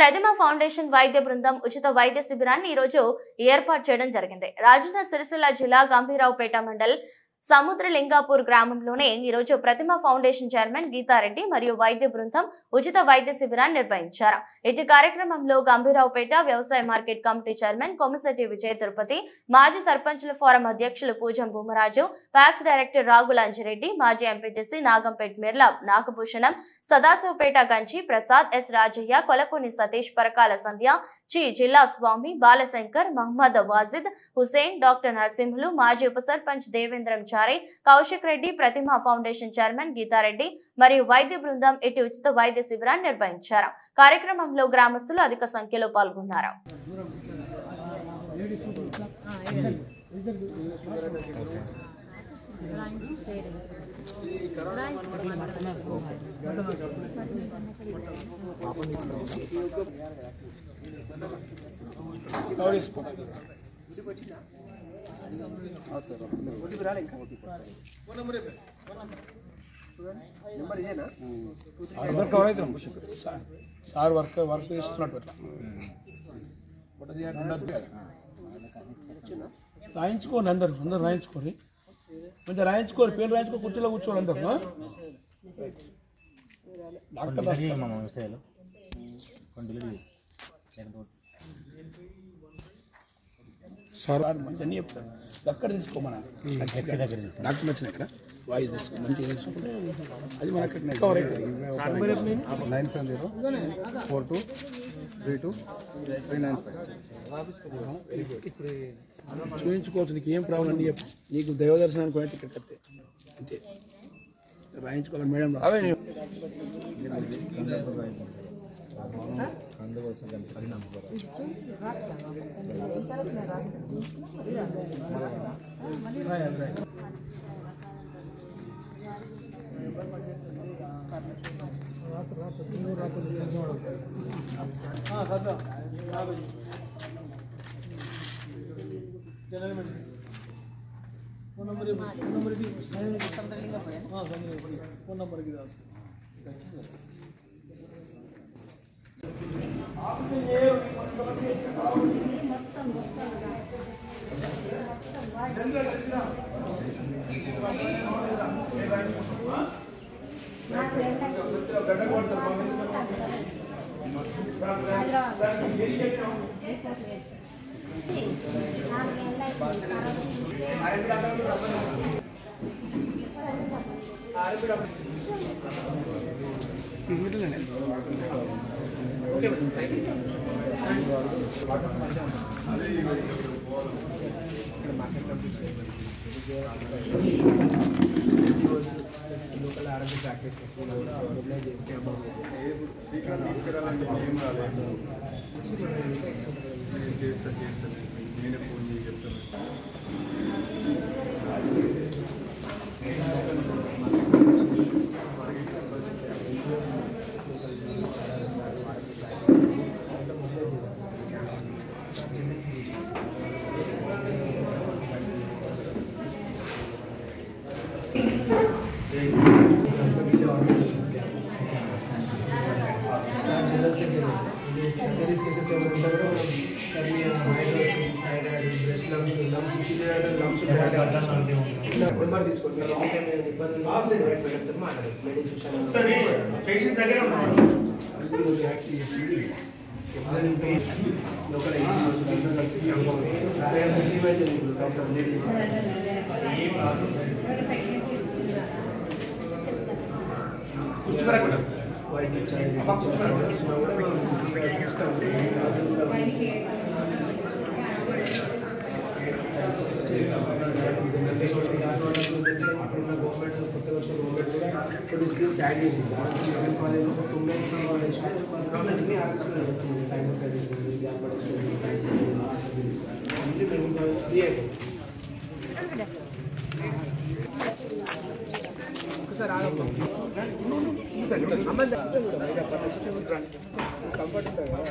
ప్రతిమ foundation వైద్య బృందం ఉచిత వైద్య శిబిరాన్ని ఈ రోజు ఏర్పాటు చేయడం జరిగింది. రాజన్న సిరిసిల్ల జిల్లా గంభీరావుపేట మండల్ సముద్రలింగాపూర్ గ్రామంలోనే ఈ రోజు ప్రతిమ ఫౌండేషన్ చైర్మన్ గీతారెడ్డి మరియు వైద్య బృందం ఉచిత వైద్య శిబిరాన్ని నిర్వహించారు. ఇటు కార్యక్రమంలో గంభీరావుపేట వ్యవసాయ మార్కెట్ కమిటీ చైర్మన్ కొమిశెట్టి విజయ తిరుపతి, మాజీ సర్పంచుల ఫోరం అధ్యక్షులు పూజం భూమరాజు, ప్యాక్స్ డైరెక్టర్ రాగుల అంజిరెడ్డి, మాజీ ఎంపీటీసీ నాగంపేట్ మిర్లా నాగభూషణం, సదాశివపేట గంచి ప్రసాద్, ఎస్ రాజయ్య, కొలకొని సతీష్, పరకాల సంధ్య, జిల్లా స్వామి, బాలశంకర్, మహమ్మద్ వాజిద్ హుసేన్, డాక్టర్ నరసింహులు, మాజీ ఉప సర్పంచ్ దేవేంద్రం చారి, కౌశిక్ రెడ్డి, ప్రతిమ ఫౌండేషన్ చైర్మన్ గీతారెడ్డి మరియు వైద్య బృందం ఇటు ఉచిత వైద్య శిబిరాన్ని నిర్వహించారు. కార్యక్రమంలో గ్రామస్తులు అధిక సంఖ్యలో పాల్గొన్నారు. సార్ వర్క్ చేస్తున్నట్టు రాయించుకోండి, అందరు రాయించుకోండి, కొంచెం రాయించుకోరు, పేరు రాయించుకో, కుర్చీలో కూర్చోండి అందరు. డాక్టర్ సార్ మంచి చెప్తారు, అక్కడ తీసుకోమన్నా డాక్టర్ నచ్చిన ఇక్కడ వాయిస్ తీసుకో, మంచిగా తీసుకుంటే అది మనకి కవర్ అవుతుంది. 970-4232-395 చూపించుకోవచ్చు. నీకు ఏం ప్రాబ్లం అని చెప్పి, నీకు దైవ దర్శనానికి పోయినట్టు ఇక్కడ కత్తే అంతే రాయించుకోవాలి మేడం. లోకల్ ఆరోగ్య ప్రాక్టీస్ నేనే ఫోన్ చెప్తాను. सर्जरीज केसेस నెంబర్ తీసుకోండి. ఇబ్బంది లోకల్ వైట్ గవర్నమెంట్ కొత్తగా వచ్చిన గవర్నమెంట్ కూడా కొన్ని స్కీమ్స్ యాడ్ చేసింది. కాలేజ్లో 9 అన్ని ఆర్గనైజేషన్ నడుస్తుంది. సైన్స్ స్టడీస్ ఒకసారి కంఫర్ట్ ఉంటుంది కదా.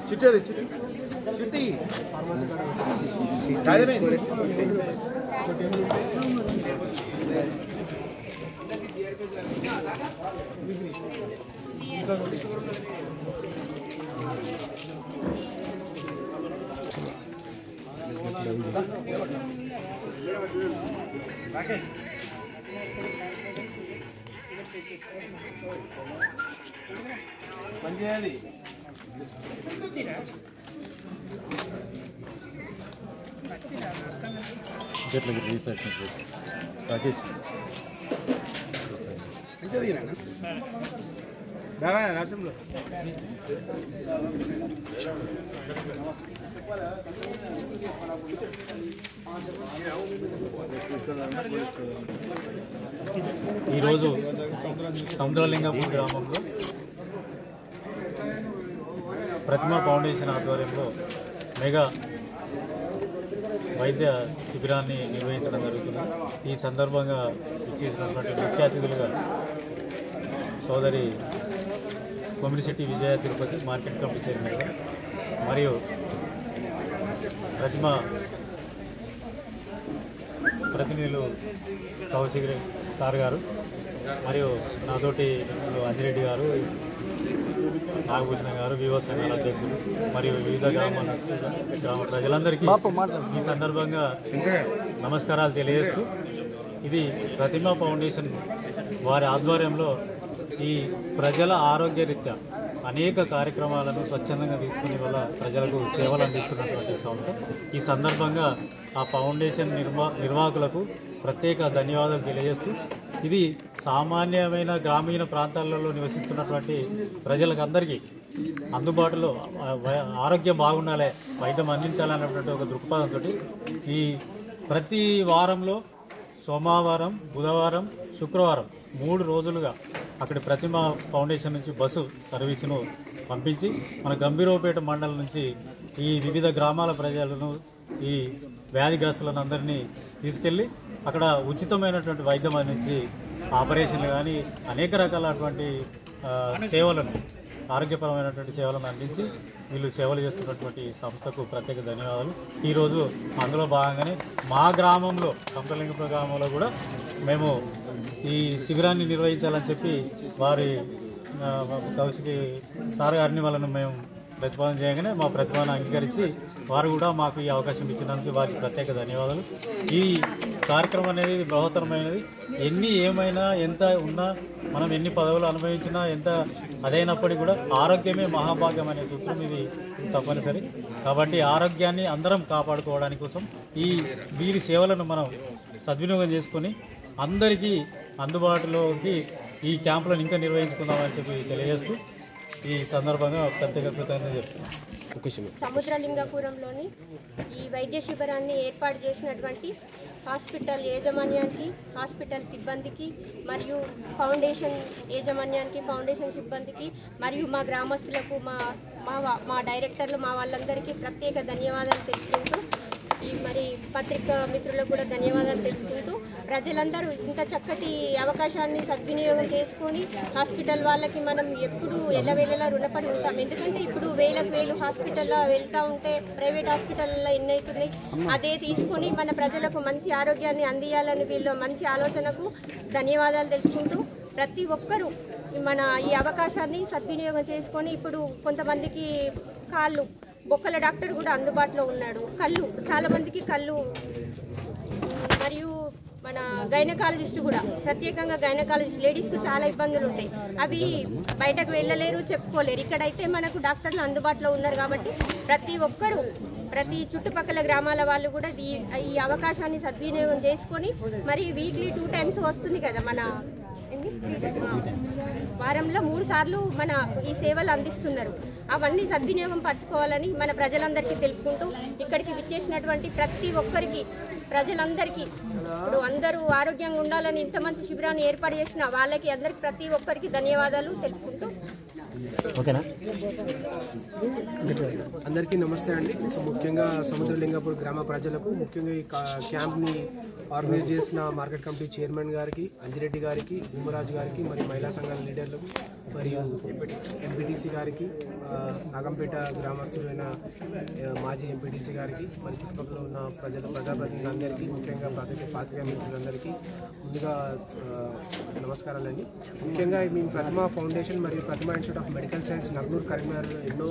చిట్టది చిట్టి కాదమే పనిచేయాలి. నరసింహలో ఈరోజు సముద్రలింగపూర్ గ్రామంలో ప్రతిమ ఫౌండేషన్ ఆధ్వర్యంలో మెగా వైద్య శిబిరాన్ని నిర్వహించడం జరుగుతుంది. ఈ సందర్భంగా ఇచ్చేసినటువంటి ముఖ్య అతిథులుగా సోదరి కొమిరిశెట్టి విజయ తిరుపతి మార్కెట్ కమిటీ చైర్మన్ మరియు ప్రతిమ ప్రతినిధులు కౌశిక్ సార్ గారు మరియు నాతోటి అంజిరెడ్డి గారు, నాగభూషణ గారు, వివో సంఘాల అధ్యక్షులు మరియు వివిధ గ్రామ ప్రజలందరికీ ఈ సందర్భంగా నమస్కారాలు తెలియజేస్తూ, ఇది ప్రతిమ ఫౌండేషన్ వారి ఆధ్వర్యంలో ఈ ప్రజల ఆరోగ్యరీత్యా అనేక కార్యక్రమాలను స్వచ్ఛందంగా తీసుకునే వల్ల ప్రజలకు సేవలు అందిస్తున్నటువంటి సంస్థ. ఈ సందర్భంగా ఆ ఫౌండేషన్ నిర్వాహకులకు ప్రత్యేక ధన్యవాదాలు తెలియజేస్తూ, ఇది సామాన్యమైన గ్రామీణ ప్రాంతాలలో నివసిస్తున్నటువంటి ప్రజలకు అందరికీ అందుబాటులో ఆరోగ్యం బాగుండాలి, వైద్యం అందించాలన్నటువంటి ఒక దృక్పథంతో ఈ ప్రతి వారంలో సోమవారం, బుధవారం, శుక్రవారం 3 రోజులుగా అక్కడి ప్రతిమ ఫౌండేషన్ నుంచి బస్సు సర్వీసును పంపించి మన గంభీరావుపేట మండలం నుంచి ఈ వివిధ గ్రామాల ప్రజలను, ఈ వ్యాధిగ్రస్తులను అందరినీ తీసుకెళ్ళి అక్కడ ఉచితమైనటువంటి వైద్యం అందించి ఆపరేషన్లు కానీ అనేక రకాలైనటువంటి సేవలను, ఆరోగ్యపరమైనటువంటి సేవలను అందించి వీళ్ళు సేవలు చేస్తున్నటువంటి సంస్థకు ప్రత్యేక ధన్యవాదాలు. ఈరోజు అందులో భాగంగానే మా గ్రామంలో, కంపలింగపురం గ్రామంలో కూడా మేము ఈ శిబిరాన్ని నిర్వహించాలని చెప్పి వారి కౌశిక్ సార్ గారిని వాళ్ళను మేము ప్రతిపాదన చేయగానే మా ప్రతిపాదన అంగీకరించి వారు కూడా మాకు ఈ అవకాశం ఇచ్చినందుకు వారికి ప్రత్యేక ధన్యవాదాలు. ఈ కార్యక్రమం అనేది బృహత్తరమైనది. ఏమైనా ఎంత ఉన్నా, మనం ఎన్ని పదవులు అనుభవించినా, ఎంత అదైనప్పటికీ కూడా ఆరోగ్యమే మహాభాగ్యం అనే సూత్రం ఇది తప్పనిసరి. కాబట్టి ఆరోగ్యాన్ని అందరం కాపాడుకోవడానికి కోసం వీరి సేవలను మనం సద్వినియోగం చేసుకొని అందరికీ అందుబాటులోకి ఈ క్యాంపులను ఇంకా నిర్వహించుకుందామని చెప్పి తెలియజేస్తూ ఈ సందర్భంగా ప్రత్యేక కృతజ్ఞతలు చెప్తున్నాను. సముద్రలింగపురంలోని ఈ వైద్య శిబిరాన్ని ఏర్పాటు చేసినటువంటి హాస్పిటల్ యాజమాన్యానికి, హాస్పిటల్ సిబ్బందికి మరియు ఫౌండేషన్ యాజమాన్యానికి, ఫౌండేషన్ సిబ్బందికి మరియు మా గ్రామస్తులకు, మా డైరెక్టర్లు, మా వాళ్ళందరికీ ప్రత్యేక ధన్యవాదాలు తెలుపుకుంటూ, మరి పత్రికా మిత్రులకు కూడా ధన్యవాదాలు తెలుపుకుంటూ, ప్రజలందరూ ఇంత చక్కటి అవకాశాన్ని సద్వినియోగం చేసుకొని హాస్పిటల్ వాళ్ళకి మనం ఎప్పుడు ఎల్లవేళలా రుణపడి ఉంటాం. ఎందుకంటే ఇప్పుడు వేలు హాస్పిటల్లో వెళ్తూ ఉంటే ప్రైవేట్ హాస్పిటల్లో ఎన్ని అవుతున్నాయి. అదే తీసుకొని మన ప్రజలకు మంచి ఆరోగ్యాన్ని అందియాలని వీళ్ళ మంచి ఆలోచనకు ధన్యవాదాలు తెలుపుకుంటూ, ప్రతి ఒక్కరూ ఈ అవకాశాన్ని సద్వినియోగం చేసుకొని, ఇప్పుడు కొంతమందికి బొక్కల డాక్టర్ కూడా అందుబాటులో ఉన్నాడు. చాలామందికి కళ్ళు మరియు మన గైనకాలజిస్ట్ కూడా, ప్రత్యేకంగా గైనకాలజిస్ట్ లేడీస్కు చాలా ఇబ్బందులు ఉంటాయి. అవి బయటకు వెళ్ళలేరు, చెప్పుకోలేరు. ఇక్కడైతే మనకు డాక్టర్లు అందుబాటులో ఉన్నారు. కాబట్టి ప్రతి ఒక్కరూ, ప్రతి చుట్టుపక్కల గ్రామాల వాళ్ళు కూడా ఈ అవకాశాన్ని సద్వినియోగం చేసుకొని, మరి వీక్లీ 2 times వస్తుంది కదా, మన వారంలో 3 సార్లు మన ఈ సేవలు అందిస్తున్నారు. అవన్నీ సద్వినియోగం పరచుకోవాలని మన ప్రజలందరికీ తెలుపుకుంటూ, ఇక్కడికి విచ్చేసినటువంటి ప్రతి ఒక్కరికి, ప్రజలందరికీ, ఇప్పుడు అందరూ ఆరోగ్యంగా ఉండాలని ఇంత మంచి శిబిరాన్ని ఏర్పాటు చేసిన వాళ్ళకి అందరికి ప్రతి ఒక్కరికి ధన్యవాదాలు తెలుపుకుంటూ ఓకేనా? అందరికీ నమస్తే అండి. సో ముఖ్యంగా సముద్రలింగాపూర్ గ్రామ ప్రజలకు, ముఖ్యంగా ఈ క్యాంప్ని ఆర్గనైజ్ చేసిన మార్కెట్ కమిటీ చైర్మన్ గారికి, అంజిరెడ్డి గారికి, భూమరాజు గారికి, మరియు మహిళా సంఘాల లీడర్లకు, మరియు ఎంపీటీసీ గారికి, నాగంపేట గ్రామస్తులైన మాజీ ఎంపీటీసీ గారికి, మరి చుట్టుపక్కల ఉన్న ప్రజాప్రతినిధులందరికీ, ముఖ్యంగా పాత్రికేయ మిత్రులందరికీ ముందుగా నమస్కారాలండి. ముఖ్యంగా మేము ప్రతిమ ఫౌండేషన్ మరియు Pratima institute of medical science Nagnur Karimnagar ఎన్నో